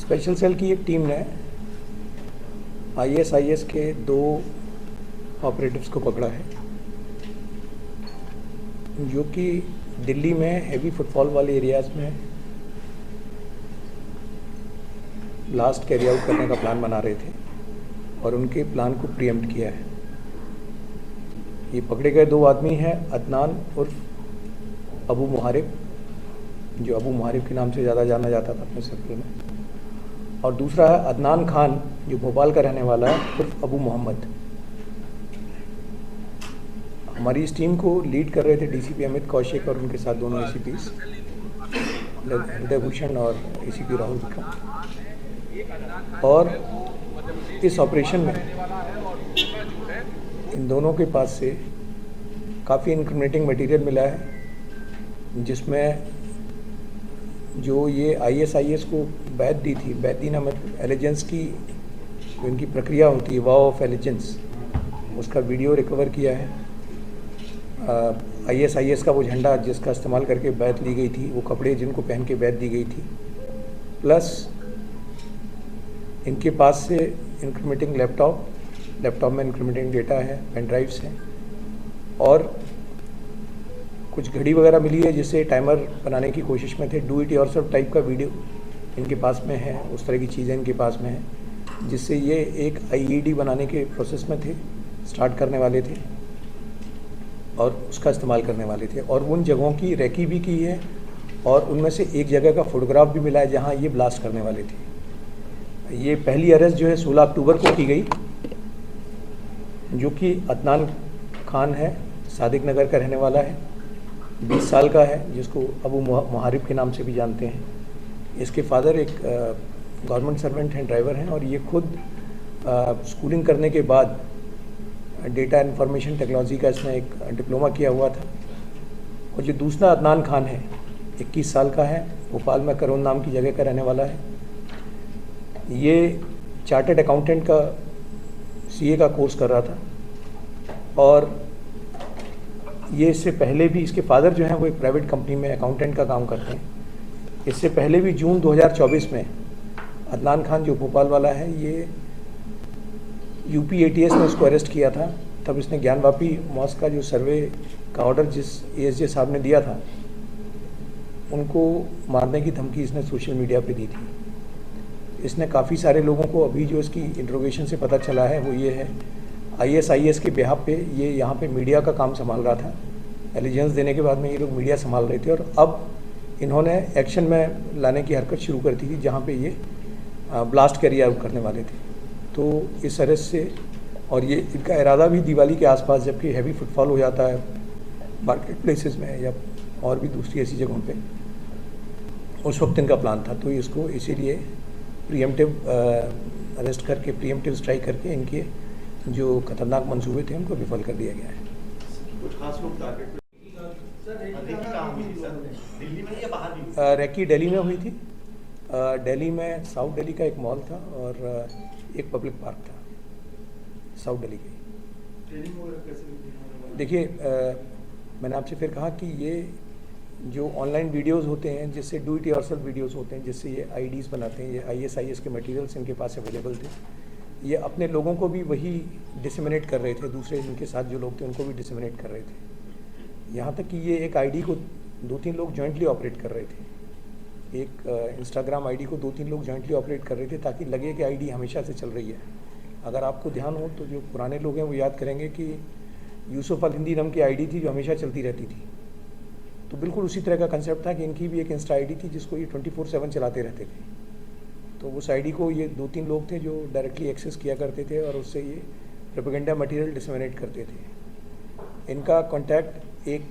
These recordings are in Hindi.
स्पेशल सेल की एक टीम ने आईएसआईएस के 2 ऑपरेटिव्स को पकड़ा है जो कि दिल्ली में हैवी फुटफॉल वाले एरियाज़ में ब्लास्ट कैरी आउट करने का प्लान बना रहे थे और उनके प्लान को प्रीएम्प्ट किया है। ये पकड़े गए 2 आदमी हैं, अदनान उर्फ अबू मुहारिब, जो अबू मुहारिब के नाम से ज़्यादा जाना जाता था अपने सर्कल में, और दूसरा है अदनान खान जो भोपाल का रहने वाला है उर्फ अबू मोहम्मद। हमारी इस टीम को लीड कर रहे थे डीसीपी अमित कौशिक और उनके साथ दोनों एसीपीज हृदय भूषण और एसीपी राहुल विक्रम। और इस ऑपरेशन में इन दोनों के पास से काफ़ी इंक्रिमिनेटिंग मटेरियल मिला है, जिसमें जो ये आईएसआईएस को बैत दी थी, बैत दी ना मतलब एलिजेंस की जो इनकी प्रक्रिया होती है, वॉ ऑफ एलिजेंस, उसका वीडियो रिकवर किया है। आईएसआईएस का वो झंडा जिसका इस्तेमाल करके बैत ली गई थी, वो कपड़े जिनको पहन के बैत दी गई थी, प्लस इनके पास से इंक्रिमिनेटिंग लैपटॉप में इंक्रिमिनेटिंग डेटा है, पेन ड्राइव्स हैं, और कुछ घड़ी वगैरह मिली है जिससे टाइमर बनाने की कोशिश में थे। डू इट योरसेल्फ टाइप का वीडियो इनके पास में है, उस तरह की चीज़ें इनके पास में है, जिससे ये एक आईईडी बनाने के प्रोसेस में थे, स्टार्ट करने वाले थे और उसका इस्तेमाल करने वाले थे। और उन जगहों की रेकी भी की है और उनमें से एक जगह का फोटोग्राफ भी मिला है जहाँ ये ब्लास्ट करने वाले थे। ये पहली अरेस्ट जो है 16 अक्टूबर को की गई, जो कि अदनान खान है, सादिक नगर का रहने वाला है, 20 साल का है, जिसको अबू मुहारिब के नाम से भी जानते हैं। इसके फादर एक गवर्नमेंट सर्वेंट हैं, ड्राइवर हैं, और ये खुद स्कूलिंग करने के बाद डेटा इंफॉर्मेशन टेक्नोलॉजी का इसने एक डिप्लोमा किया हुआ था। और जो दूसरा अदनान खान है, 21 साल का है, भोपाल में करोन नाम की जगह का रहने वाला है। ये चार्टर्ड अकाउंटेंट का सीए का कोर्स कर रहा था, और ये इससे पहले भी, इसके फादर जो हैं वो एक प्राइवेट कंपनी में अकाउंटेंट का काम करते हैं। इससे पहले भी जून 2024 में अदनान खान जो भोपाल वाला है, ये यूपी एटीएस ने उसको अरेस्ट किया था। तब इसने ज्ञानवापी मॉस्क का जो सर्वे का ऑर्डर जिस एएसजे साहब ने दिया था, उनको मारने की धमकी इसने सोशल मीडिया पे दी थी। इसने काफ़ी सारे लोगों को, अभी जो इसकी इंट्रोगेशन से पता चला है वो ये है, आईएसआईएस के बिहाफ पे ये यहाँ पे मीडिया का काम संभाल रहा था। एलिजेंस देने के बाद में ये लोग मीडिया संभाल रहे थे, और अब इन्होंने एक्शन में लाने की हरकत शुरू कर दी थी जहाँ पे ये ब्लास्ट कैरी आउट करने वाले थे। तो इस अरेस्ट से, और ये इनका इरादा भी दिवाली के आसपास, जबकि हैवी फुटफॉल हो जाता है मार्केट प्लेसेस में या और भी दूसरी ऐसी जगहों पे, उस वक्त इनका प्लान था। तो इसको इसीलिए प्रीएम्प्टिव अरेस्ट करके, प्रीएम्प्टिव स्ट्राइक करके इनके जो खतरनाक मंसूबे थे उनको विफल कर दिया गया है। कुछ खास लोग टारगेट रैकी दिल्ली में हुई थी। दिल्ली में साउथ दिल्ली का एक मॉल था और एक पब्लिक पार्क था साउथ दिल्ली के। देखिए, मैंने आपसे फिर कहा कि ये जो ऑनलाइन वीडियोस होते हैं, जिससे डू इट योरसेल्फ वीडियोस होते हैं, जिससे ये आईडीज़ बनाते हैं, ये आईएसआईएस के मटेरियल्स इनके पास अवेलेबल थे। ये अपने लोगों को भी वही डिसमिनेट कर रहे थे, दूसरे इनके साथ जो लोग थे उनको भी डिसमिनेट कर रहे थे। यहाँ तक कि ये एक आईडी को 2-3 लोग जॉइंटली ऑपरेट कर रहे थे। एक इंस्टाग्राम आईडी को 2-3 लोग जॉइंटली ऑपरेट कर रहे थे, ताकि लगे कि आईडी हमेशा से चल रही है। अगर आपको ध्यान हो तो जो पुराने लोग हैं वो याद करेंगे कि यूसुफ अल हिंदी नाम की आईडी थी जो हमेशा चलती रहती थी। तो बिल्कुल उसी तरह का कंसेप्ट था कि इनकी भी एक इंस्टा आईडी थी जिसको ये 24/7 चलाते रहते थे। तो उस आईडी को ये 2-3 लोग थे जो डायरेक्टली एक्सेस किया करते थे और उससे ये प्रोपेगेंडा मटेरियल डिसमिनेट करते थे। इनका कांटेक्ट एक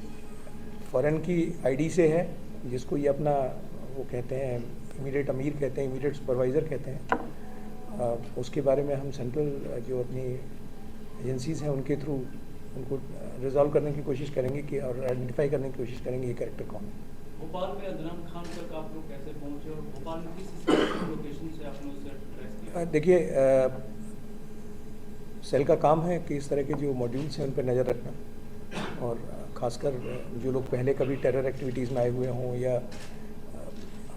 फॉरेन की आईडी से है, जिसको ये अपना वो कहते हैं इमीडिएट अमीर कहते हैं, इमीडिएट सुपरवाइज़र कहते हैं। उसके बारे में हम सेंट्रल जो अपनी एजेंसीज़ हैं उनके थ्रू उनको रिजॉल्व करने की कोशिश करेंगे कि, और आइडेंटिफाई करने की कोशिश करेंगे ये कैरेक्टर कौन है। भोपाल में अदनान खान तक आप लोग कैसे पहुंचे और भोपाल में किस लोकेशन से आपने उसे ट्रेस किया? देखिए, सेल का काम है कि इस तरह के जो मॉड्यूल्स हैं उन पर नज़र रखना, और ख़ासकर जो लोग पहले कभी टेरर एक्टिविटीज़ में आए हुए हों या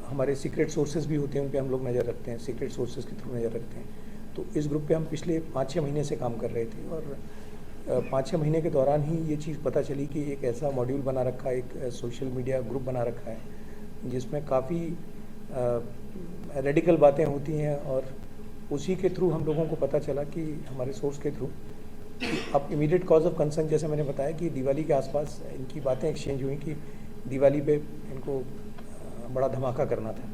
हमारे सीक्रेट सोर्सेज भी होते हैं, उन पे हम लोग नज़र रखते हैं, सीक्रेट सोर्सेज के थ्रू नज़र रखते हैं। तो इस ग्रुप पे हम पिछले 5-6 महीने से काम कर रहे थे और 5-6 महीने के दौरान ही ये चीज़ पता चली कि एक ऐसा मॉड्यूल बना रखा है, एक सोशल मीडिया ग्रुप बना रखा है जिसमें काफ़ी रेडिकल बातें होती हैं। और उसी के थ्रू हम लोगों को पता चला कि हमारे सोर्स के थ्रू अब इमीडिएट कॉज ऑफ कंसर्न, जैसे मैंने बताया कि दिवाली के आसपास इनकी बातें एक्सचेंज हुई कि दिवाली पे इनको बड़ा धमाका करना था।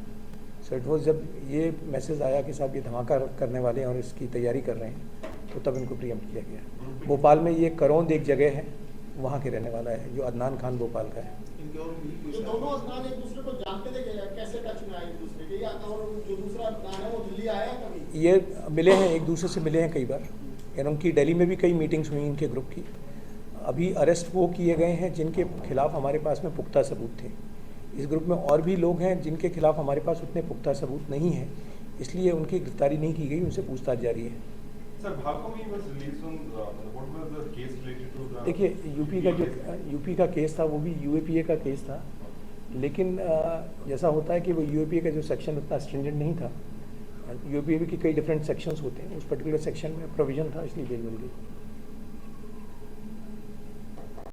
सो इट वॉज, जब ये मैसेज आया कि साहब ये धमाका करने वाले हैं और इसकी तैयारी कर रहे हैं, तो तब इनको प्रीएम्प्ट किया गया। भोपाल में ये करौंद एक जगह है, वहाँ के रहने वाला है, जो अदनान खान भोपाल का है। इनके और भी तो कुछ दोनों अदनान एक दूसरे को जानते थे क्या? कैसे टच में आए एक दूसरे के? या और जो दूसरा अदनान है वो दिल्ली आया कभी? ये मिले हैं, एक दूसरे से मिले हैं कई बार, और उनकी दिल्ली में भी कई मीटिंग्स हुई इनके ग्रुप की। अभी अरेस्ट वो किए गए हैं जिनके खिलाफ हमारे पास में पुख्ता सबूत थे। इस ग्रुप में और भी लोग हैं जिनके खिलाफ हमारे पास उतने पुख्ता सबूत नहीं हैं, इसलिए उनकी गिरफ्तारी नहीं की गई, उनसे पूछताछ जारी है। Sir, how come he was released on, what was the case related to the? देखिए, यूपी का केस था, वो भी यूएपीए का केस था, लेकिन जैसा होता है कि वो यूएपीए का जो सेक्शन उतना स्ट्रिंजेंट नहीं था। यूएपीए की कई डिफरेंट सेक्शंस होते हैं, उस पर्टिकुलर सेक्शन में प्रोविजन था, इसलिए जेल मिल गई।